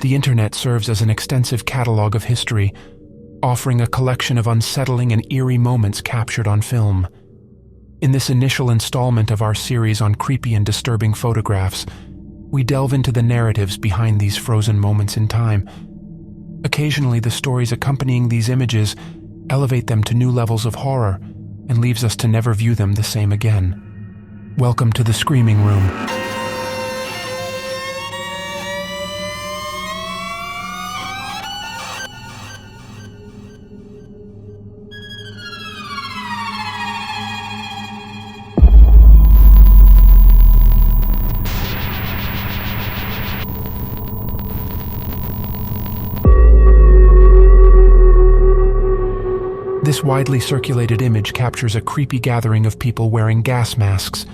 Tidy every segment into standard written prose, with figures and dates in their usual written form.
The internet serves as an extensive catalog of history, offering a collection of unsettling and eerie moments captured on film. In this initial installment of our series on creepy and disturbing photographs, we delve into the narratives behind these frozen moments in time. Occasionally, the stories accompanying these images elevate them to new levels of horror and leaves us to never view them the same again. Welcome to the Screaming Room. This widely circulated image captures a creepy gathering of people wearing gas masks.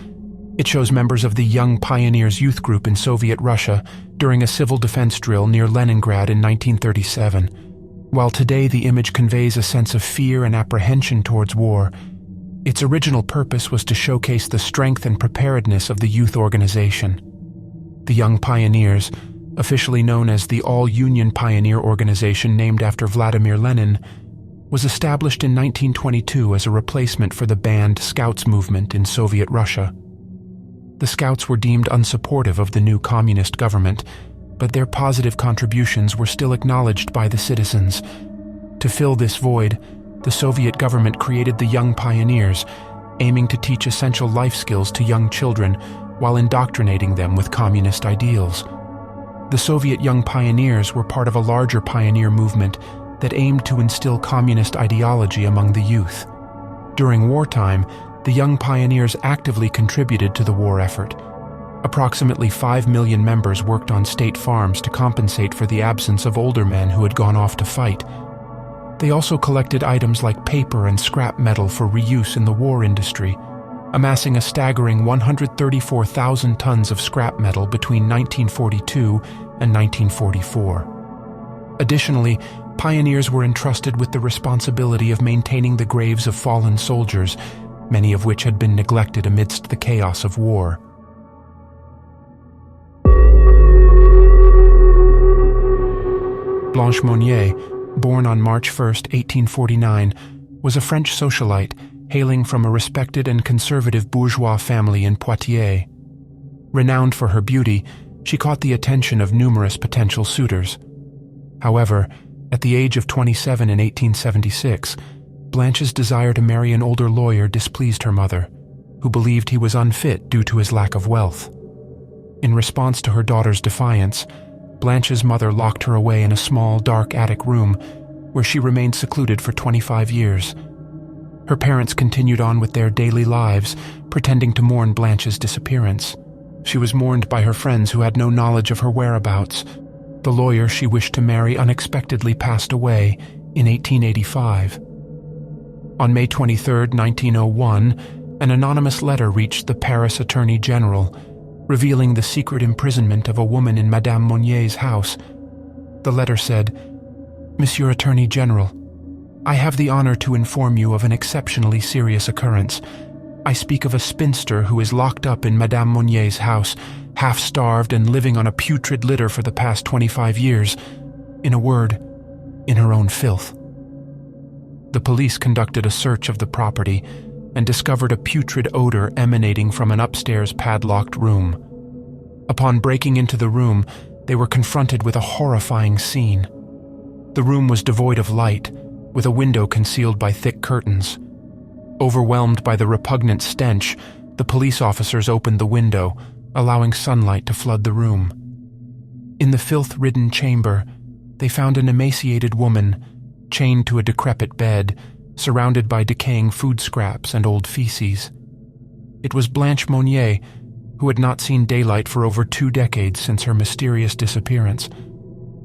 It shows members of the Young Pioneers youth group in Soviet Russia during a civil defense drill near Leningrad in 1937. While today the image conveys a sense of fear and apprehension towards war, its original purpose was to showcase the strength and preparedness of the youth organization. The Young Pioneers, officially known as the All-Union Pioneer Organization named after Vladimir Lenin, was established in 1922 as a replacement for the banned Scouts movement in Soviet Russia. The Scouts were deemed unsupportive of the new communist government, but their positive contributions were still acknowledged by the citizens. To fill this void, the Soviet government created the Young Pioneers, aiming to teach essential life skills to young children while indoctrinating them with communist ideals. The Soviet Young Pioneers were part of a larger pioneer movement that aimed to instill communist ideology among the youth. During wartime, the Young Pioneers actively contributed to the war effort. Approximately 5 million members worked on state farms to compensate for the absence of older men who had gone off to fight. They also collected items like paper and scrap metal for reuse in the war industry, amassing a staggering 134,000 tons of scrap metal between 1942 and 1944. Additionally, pioneers were entrusted with the responsibility of maintaining the graves of fallen soldiers, many of which had been neglected amidst the chaos of war. Blanche Monnier, born on March 1, 1849, was a French socialite hailing from a respected and conservative bourgeois family in Poitiers. Renowned for her beauty, she caught the attention of numerous potential suitors. However, at the age of 27 in 1876, Blanche's desire to marry an older lawyer displeased her mother, who believed he was unfit due to his lack of wealth. In response to her daughter's defiance, Blanche's mother locked her away in a small, dark attic room where she remained secluded for 25 years. Her parents continued on with their daily lives, pretending to mourn Blanche's disappearance. She was mourned by her friends who had no knowledge of her whereabouts. The lawyer she wished to marry unexpectedly passed away in 1885. On May 23, 1901, an anonymous letter reached the Paris Attorney General, revealing the secret imprisonment of a woman in Madame Monnier's house. The letter said, "Monsieur Attorney General, I have the honor to inform you of an exceptionally serious occurrence. I speak of a spinster who is locked up in Madame Monnier's house, half-starved and living on a putrid litter for the past 25 years. In a word, in her own filth." The police conducted a search of the property and discovered a putrid odor emanating from an upstairs padlocked room. Upon breaking into the room, they were confronted with a horrifying scene. The room was devoid of light, with a window concealed by thick curtains. Overwhelmed by the repugnant stench, the police officers opened the window, allowing sunlight to flood the room. In the filth-ridden chamber, they found an emaciated woman, chained to a decrepit bed, surrounded by decaying food scraps and old feces. It was Blanche Monnier, who had not seen daylight for over 2 decades since her mysterious disappearance.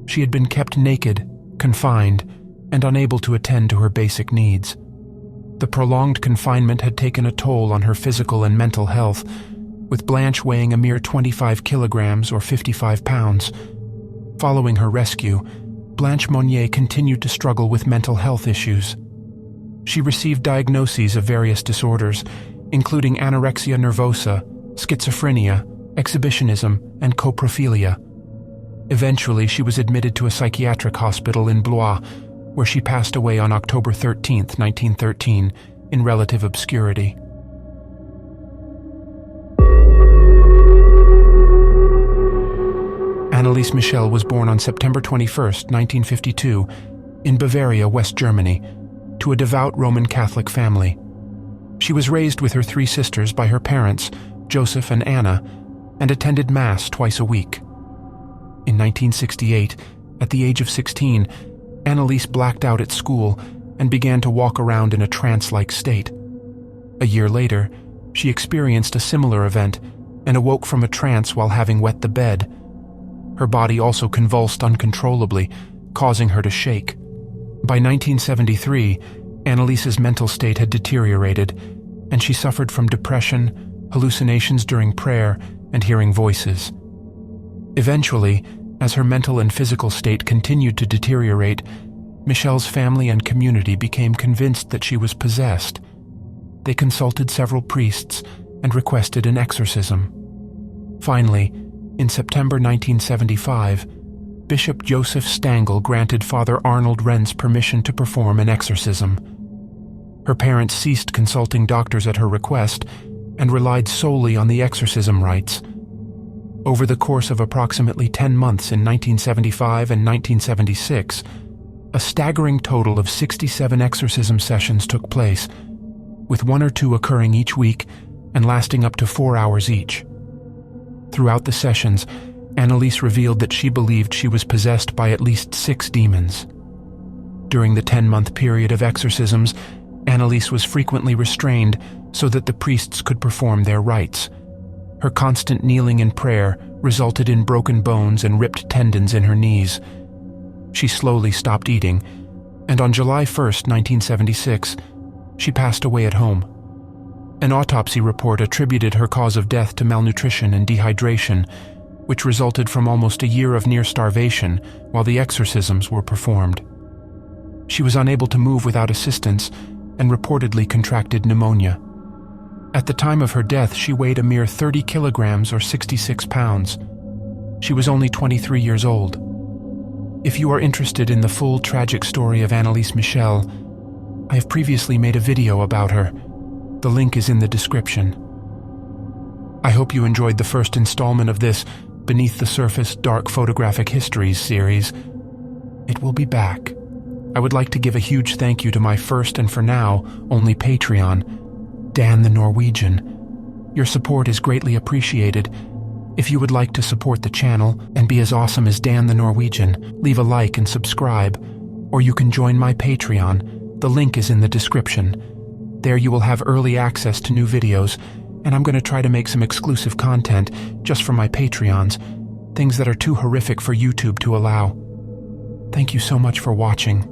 She had been kept naked, confined, and unable to attend to her basic needs. The prolonged confinement had taken a toll on her physical and mental health, with Blanche weighing a mere 25 kilograms or 55 pounds. Following her rescue, Blanche Monnier continued to struggle with mental health issues. She received diagnoses of various disorders, including anorexia nervosa, schizophrenia, exhibitionism, and coprophilia. Eventually, she was admitted to a psychiatric hospital in Blois, where she passed away on October 13, 1913, in relative obscurity. Anneliese Michel was born on September 21, 1952, in Bavaria, West Germany, to a devout Roman Catholic family. She was raised with her 3 sisters by her parents, Joseph and Anna, and attended Mass twice a week. In 1968, at the age of 16, Anneliese blacked out at school and began to walk around in a trance-like state. A year later, she experienced a similar event and awoke from a trance while having wet the bed. Her body also convulsed uncontrollably, causing her to shake. By 1973, Anneliese's mental state had deteriorated, and she suffered from depression, hallucinations during prayer, and hearing voices. Eventually, as her mental and physical state continued to deteriorate, Michel's family and community became convinced that she was possessed. They consulted several priests and requested an exorcism. Finally, in September 1975, Bishop Joseph Stangl granted Father Arnold Renz permission to perform an exorcism. Her parents ceased consulting doctors at her request and relied solely on the exorcism rites. Over the course of approximately 10 months in 1975 and 1976, a staggering total of 67 exorcism sessions took place, with 1 or 2 occurring each week and lasting up to 4 hours each. Throughout the sessions, Anneliese revealed that she believed she was possessed by at least 6 demons. During the 10-month period of exorcisms, Anneliese was frequently restrained so that the priests could perform their rites. Her constant kneeling in prayer resulted in broken bones and ripped tendons in her knees. She slowly stopped eating, and on July 1, 1976, she passed away at home. An autopsy report attributed her cause of death to malnutrition and dehydration, which resulted from almost a year of near starvation while the exorcisms were performed. She was unable to move without assistance and reportedly contracted pneumonia. At the time of her death, she weighed a mere 30 kilograms or 66 pounds. She was only 23 years old. If you are interested in the full tragic story of Anneliese Michel, I have previously made a video about her. The link is in the description. I hope you enjoyed the first installment of this Beneath the Surface Dark Photographic Histories series. It will be back. I would like to give a huge thank you to my first and for now only Patreon, Dan the Norwegian. Your support is greatly appreciated. If you would like to support the channel and be as awesome as Dan the Norwegian, leave a like and subscribe, or you can join my Patreon. The link is in the description. There you will have early access to new videos, and I'm going to try to make some exclusive content just for my Patreons, things that are too horrific for YouTube to allow. Thank you so much for watching.